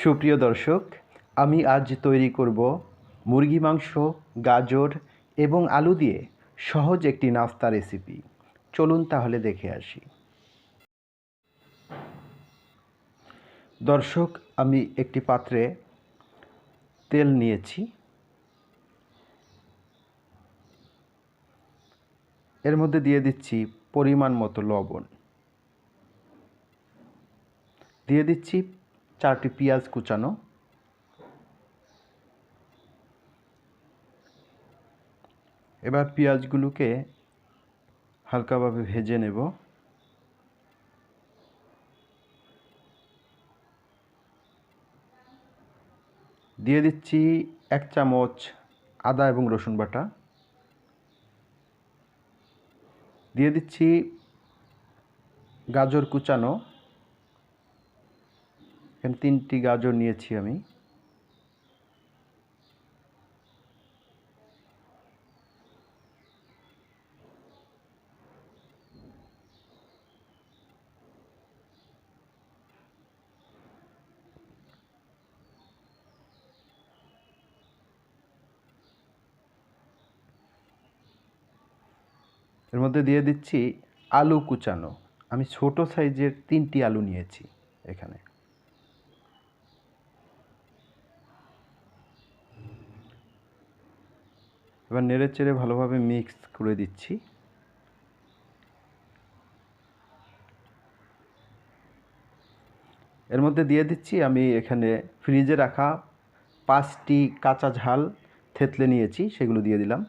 সুপ্রিয় দর্শক, আমি আজ তৈরি করব মুরগি মাংস, গাজর এবং আলু দিয়ে সহজ একটি নাস্তা রেসিপি। চলুন তাহলে দেখে আসি। দর্শক, আমি একটি পাত্রে তেল নিয়েছি। এর মধ্যে দিয়ে দিচ্ছি পরিমাণ মতো লবণ, দিয়ে দিচ্ছি 4টি পেঁয়াজ কুচানো, এবার পেঁয়াজগুলোকে হালকাভাবে ভেজে নেব। দিয়ে দিচ্ছি 1 চামচ আদা এবং রসুন বাটা, দিয়ে দিচ্ছি গাজর কুচানো, এখানে 3টি গাজর নিয়েছি আমি। এর মধ্যে দিয়ে দিচ্ছি আলু কুচানো, আমি ছোট সাইজের 3টি আলু নিয়েছি এখানে। এবার নেড়েচেড়ে ভালোভাবে মিক্স করে দিচ্ছি। এর মধ্যে দিয়ে দিচ্ছি আমি এখানে ফ্রিজে রাখা 5টি কাঁচা ঝাল থেতলে নিয়েছি, সেগুলো দিয়ে দিলাম।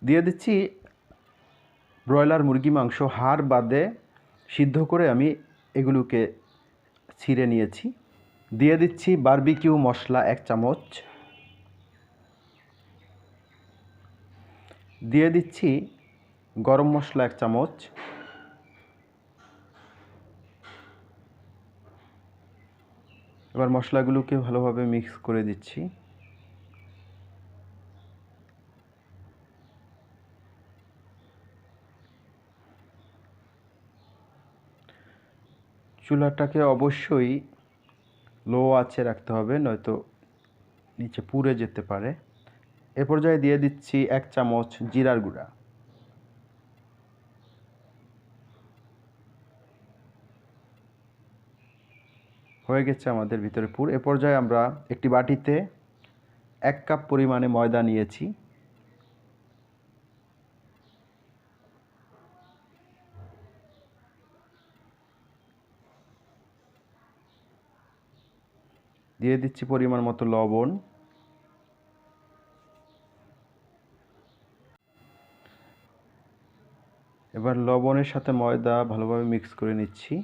দিয়ে দিচ্ছি ব্রয়লার মুরগি মাংস হাড় বাদে সিদ্ধ করে আমি এগুলোকে ছিঁড়ে নিয়েছি। দিয়ে দিচ্ছি বারবিকিউ মশলা 1 চামচ, দিয়ে দিচ্ছি গরম মশলা 1 চামচ, এবার মশলাগুলোকে ভালোভাবে মিক্স করে দিচ্ছি। চুলাটাকে অবশ্যই লো আঁচে রাখতে হবে, নয়তো নিচে পুড়ে যেতে পারে। এ পর্যায়ে দিয়ে দিচ্ছি 1 চামচ জিরার গুঁড়া, হয়ে গেছে আমাদের ভিতরে পুর। এ পর্যায়ে আমরা একটি বাটিতে 1 কাপ পরিমাণে ময়দা নিয়েছি, দিয়ে দিচ্ছি পরিমাণ মতো লবণ, এবার লবণের সাথে ময়দা ভালোভাবে মিক্স করে নিচ্ছি।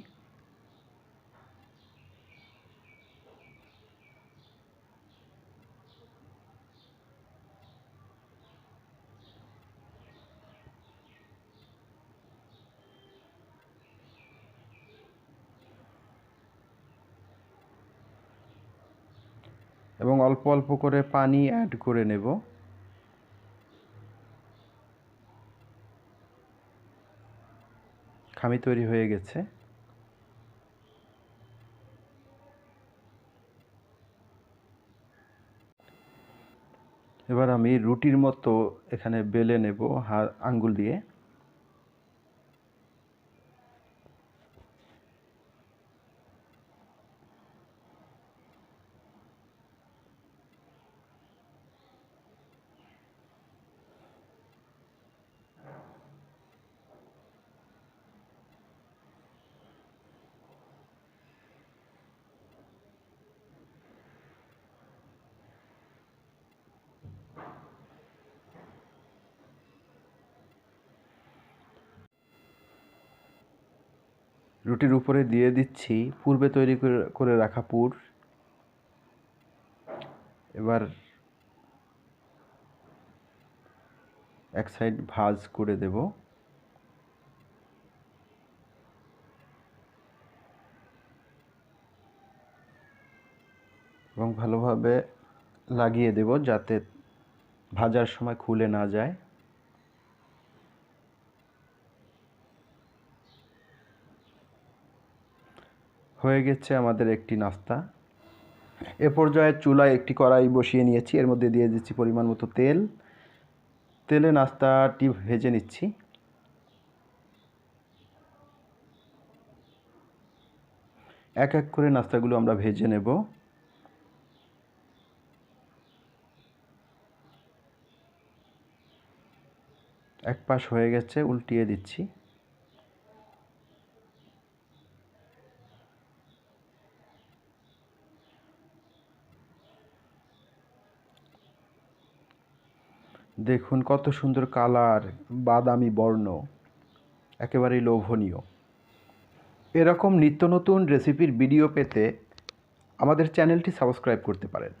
এবং অল্প অল্প করে পানি অ্যাড করে নেব। খামি তৈরি হয়ে গেছে। এবার আমি রুটির মতো এখানে বেলে নেব আঙ্গুল দিয়ে। রুটির উপরে দিয়ে দিচ্ছি পূর্বে তৈরি করে রাখা পুর। এবার এক সাইড ভাঁজ করে দেব, এবং ভালোভাবে লাগিয়ে দেব যাতে ভাজার সময় খুলে না যায়। হয়ে গেছে আমাদের একটি নাস্তা। এ পর্যায়ে চুলায় একটি কড়াই বসিয়ে নিয়েছি, এর মধ্যে দিয়ে দিচ্ছি পরিমাণ মতো তেল। তেলে নাস্তাটি ভেজে নিচ্ছি। এক এক করে নাস্তাগুলো আমরা ভেজে নেব। এক পাশ হয়ে গেছে, উল্টিয়ে দিচ্ছি। দেখুন কত সুন্দর কালার, বাদামি বর্ণ, একেবারেই লোভনীয়। এরকম নিত্য নতুন রেসিপির ভিডিও পেতে আমাদের চ্যানেলটি সাবস্ক্রাইব করতে পারেন।